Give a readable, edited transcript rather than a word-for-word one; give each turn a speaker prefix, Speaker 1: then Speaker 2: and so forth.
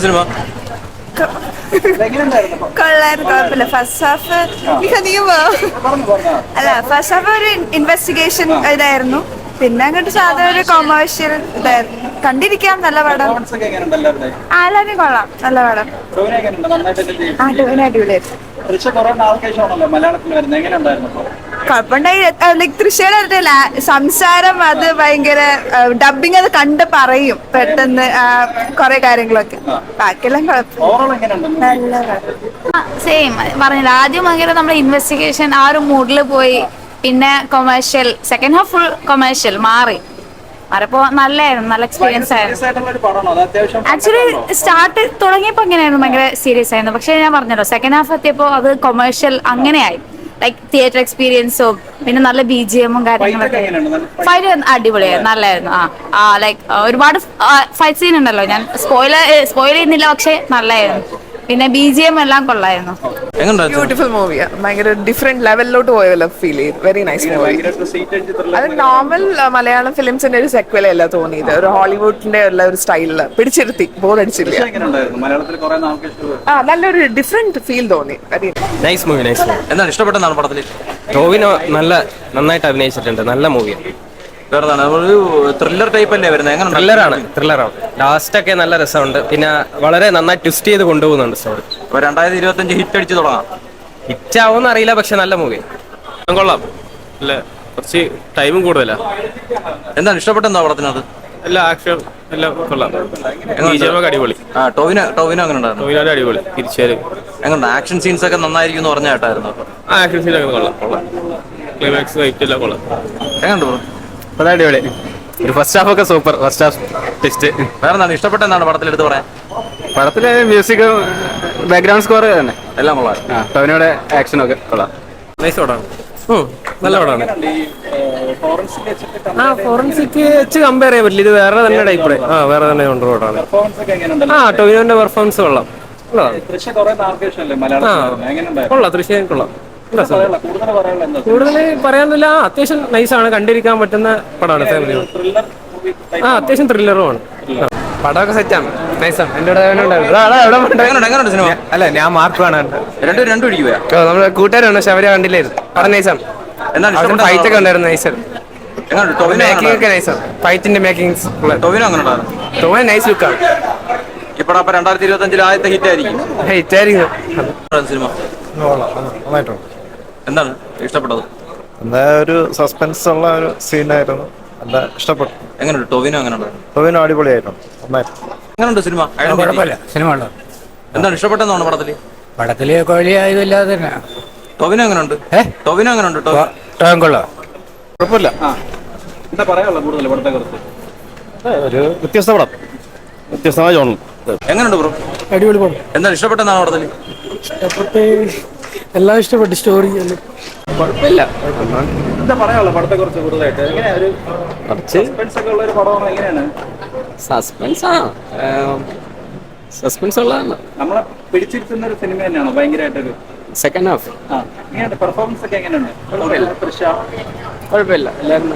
Speaker 1: Cinema?
Speaker 2: കൊള്ളായിരുന്നു, കുഴപ്പമില്ല. First half അല്ല, ഫസ്റ്റ് ഹാഫ് ഒരു ഇൻവെസ്റ്റിഗേഷൻ ഇതായിരുന്നു. പിന്നെ അങ്ങോട്ട് സാധാരണ ഒരു കൊമേഴ്ഷ്യൽ ഇതായിരുന്നു. കണ്ടിരിക്കാം, നല്ല പടം. ആലാനും കൊള്ളാം, നല്ല പടം. ആ, ടോവിനോ അടിപൊളിയായിരുന്നു. കുഴപ്പമുണ്ടായി. ലൈക് തൃശ്ശൂരുടെ സംസാരം അത് ഭയങ്കര ഡബിങ് അത് കണ്ട് പറയും പെട്ടെന്ന് കുറെ കാര്യങ്ങളൊക്കെ. ബാക്കിയെല്ലാം കുഴപ്പമില്ല, നല്ല
Speaker 3: സെയിം പറഞ്ഞില്ല. ആദ്യം ഭയങ്കര നമ്മുടെ ഇൻവെസ്റ്റിഗേഷൻ ആ ഒരു മൂഡിൽ പോയി. പിന്നെ commercial, second half full commercial മാറി. മാറിയപ്പോ നല്ലായിരുന്നു, നല്ല എക്സ്പീരിയൻസ് ആയിരുന്നു. ആക്ച്വലി സ്റ്റാർട്ട് തുടങ്ങിയപ്പോ എങ്ങനെയായിരുന്നു, ഭയങ്കര സീരിയസ് ആയിരുന്നു. പക്ഷെ ഞാൻ പറഞ്ഞല്ലോ, സെക്കൻഡ് ഹാഫ് എത്തിയപ്പോ അത് കൊമേഴ്ഷ്യൽ അങ്ങനെയായി. ലൈക് തിയേറ്റർ എക്സ്പീരിയൻസും പിന്നെ നല്ല BGM കാര്യങ്ങളൊക്കെ. ഫൈറ്റ് അടിപൊളിയായിരുന്നു, നല്ലായിരുന്നു. ലൈക് ഒരുപാട് ഫൈറ്റ് സീൻ ഉണ്ടല്ലോ, ഞാൻ സ്പോയിൽ ചെയ്യുന്നില്ല, പക്ഷെ നല്ലായിരുന്നു. പിന്നെ BGM എല്ലാം കൊള്ളായിരുന്നു.
Speaker 4: ബ്യൂട്ടിഫുൾ മൂവിയാ, ഭയങ്കര ഡിഫറെന്റ് ലെവലിലോട്ട് പോയല്ലോ ഫീൽ ചെയ്തു. Very nice movie. അത് നോർമൽ മലയാളം ഫിലിംസിന്റെ ഒരു സെക്വലല്ല തോന്നിയത്, ഒരു ഹോളിവുഡിന്റെ ഉള്ള ഒരു സ്റ്റൈലില് പിടിച്ചിരുത്തി, ബോറടിച്ചില്ല. നല്ലൊരു ഡിഫറെന്റ് ഫീൽ തോന്നി. Very
Speaker 1: nice movie. എന്താണ് ഇഷ്ടപ്പെട്ടതാണ് പടത്തിൽ?
Speaker 5: ടോവിനോ നന്നായിട്ട് അഭിനയിച്ചിട്ടുണ്ട്, നല്ല മൂവിയാണ്.
Speaker 1: ഒരു ത്രില്ലർ ടൈപ്പ് അല്ലേ വരുന്നത്? എങ്ങനെ?
Speaker 5: ത്രില്ലറാണ്. ലാസ്റ്റ് ഒക്കെ നല്ല രസമുണ്ട്. പിന്നെ വളരെ നന്നായി ട്വിസ്റ്റ് ചെയ്ത് കൊണ്ടുപോകുന്നുണ്ട് സ്റ്റോറി.
Speaker 1: 2025 ഹിറ്റ് അടിച്ച് തുടങ്ങാം.
Speaker 5: ഹിറ്റാവോന്ന് അറിയില്ല, പക്ഷെ നല്ല മൂവി.
Speaker 6: കൊള്ളാം. അല്ല, കുറച്ച് ടൈമും കൂടുതലാ.
Speaker 1: എന്താണ് ഇഷ്ടപ്പെട്ടെന്താ പടത്തിനകത്ത്?
Speaker 6: എല്ലാ ആക്ഷൻ എല്ലാം കൊള്ളാം. അടിപൊളി.
Speaker 1: ടോവിനോ അങ്ങനെ ഉണ്ടായിരുന്നു.
Speaker 6: ടോവിനോയുടെ അടിപൊളി. തിരിച്ചുവരെ
Speaker 1: എങ്ങനെ? ആക്ഷൻ സീൻസ് ഒക്കെ നന്നായിരിക്കും എന്ന് പറഞ്ഞ കേട്ടായിരുന്നു.
Speaker 6: ആക്ഷൻ സീനൊക്കെ കൊള്ളാം. ക്ലൈമാക്സ് ഫൈറ്റ് എല്ലാം കൊള്ളാം.
Speaker 1: എങ്ങനെ?
Speaker 5: അടിപൊളി. ഒരു ഫസ്റ്റ് ഹാഫ് ഒക്കെ സൂപ്പർ. First half test.
Speaker 1: വേറെ എന്താണ് ഇഷ്ടപ്പെട്ടെന്താണ് പടത്തിൽ എടുത്ത് പറയാൻ?
Speaker 5: പടത്തിലെ മ്യൂസിക്, ബാക്ക്ഗ്രൗണ്ട് സ്കോർ തന്നെ
Speaker 1: എല്ലാം കൊള്ളാം.
Speaker 5: ടോവിനോയുടെ ആക്ഷൻ ഒക്കെ കൊള്ളാം.
Speaker 6: നൈസ് പടമാണ്.
Speaker 5: നല്ല പടമാണ്. ഫോറൻസിക് വെച്ച് കമ്പയർ ചെയ്യാൻ പറ്റില്ല. ഇത് വേറെ തന്നെ ടൈപ്പ്. വേറെ തന്നെ കൊണ്ട് പടമാണ്. ടോവിനോന്റെ പെർഫോമൻസ് കൊള്ളാം. കൊള്ളാം. തൃശ്ശൂർ കൊള്ളാം. കൂടുതൽ പറയാനില്ല. അത്യാവശ്യം നൈസാണ്, കണ്ടിരിക്കാൻ പറ്റുന്ന പടമാണ്. ഫാമിലി അത്യാവശ്യം ത്രില്ലറുമാണ്. പടമൊക്കെ സെറ്റാണ്, നൈസാണ്. എന്റെ
Speaker 1: സിനിമ
Speaker 5: അല്ല, ഞാൻ മാർക്ക് വേണം.
Speaker 1: രണ്ടും ഇടിക്കുക.
Speaker 5: നമ്മുടെ കൂട്ടുകാരാണ്, പക്ഷെ അവരെ കണ്ടില്ലായിരുന്നു. പടം നൈസാണ്. ഫൈറ്റ് ഒക്കെ ഉണ്ടായിരുന്നു, നൈസാണ്. മേക്കിംഗ് ഒക്കെ നൈസാണ്. ഫൈറ്റിന്റെ മേക്കിംഗ്
Speaker 1: ടോവിനോ അങ്ങനെ
Speaker 5: ടോവിനോ നൈസ് ലുക്കാണ്.
Speaker 1: ഇപ്പഴ 2025 ആദ്യത്തെ ഹിറ്റ്
Speaker 5: ആയിരിക്കും
Speaker 1: സിനിമ. എന്താണ് ഇഷ്ടപ്പെട്ടത്?
Speaker 7: എന്താ ഒരു സസ്പെൻസ് ഉള്ള ഒരു സീനായിരുന്നു, എന്താ ഇഷ്ടപ്പെട്ടു.
Speaker 1: എങ്ങനെയുണ്ട് ടോവിനോ? എങ്ങനെയുണ്ട്?
Speaker 7: ടോവിനോ അടിപൊളിയായിട്ടുണ്ട്.
Speaker 1: എങ്ങനെയുണ്ട് സിനിമ?
Speaker 8: സിനിമ
Speaker 1: എന്താണ് ഇഷ്ടപ്പെട്ടെന്നാണ് പടത്തില്?
Speaker 8: പടത്തില് കോഴിയായതില്ലാതെ തന്നെ.
Speaker 1: ടോവിനോ എങ്ങനെയുണ്ട്? ടോവിനോ എങ്ങനെയുണ്ട്?
Speaker 8: കൊള്ളാം,
Speaker 7: കുഴപ്പമില്ല.
Speaker 1: എന്താ പറയാനുള്ള കൂടുതൽ പടത്തെ കുറിച്ച്?
Speaker 7: ഒരു വ്യത്യസ്ത പടം, വ്യത്യസ്തമായ ജോണൽ.
Speaker 1: എങ്ങനെയുണ്ട് ബ്രോ?
Speaker 8: അടിപൊളി പടം.
Speaker 1: എന്താണ് ഇഷ്ടപ്പെട്ടെന്നാണ് പടത്തില്?
Speaker 8: എല്ലാം ഇഷ്ടപ്പെട്ടു. സ്റ്റോറി
Speaker 5: കുഴപ്പമില്ല.
Speaker 1: എന്താ പറയാനുള്ള പടത്തെ കുറിച്ച് കൂടുതലായിട്ട്? എങ്ങനെയാ ഒരു സസ്പെൻസ് ഒക്കെ ഉള്ള ഒരു പടമാണ്? എങ്ങനെയാണ്
Speaker 5: സസ്പെൻസ് ഉള്ളതാണ്.
Speaker 1: നമ്മളെ പിടിച്ചിരുത്തുന്ന ഒരു സിനിമ തന്നെയാണോ? ഭയങ്കരമായിട്ടൊരു
Speaker 5: സെക്കൻഡ് ഹാഫ്
Speaker 1: എങ്ങനെയുണ്ട്? പെർഫോമൻസ് ഒക്കെ എങ്ങനെയുണ്ട്?
Speaker 5: കുഴപ്പമില്ല. എല്ലാവരും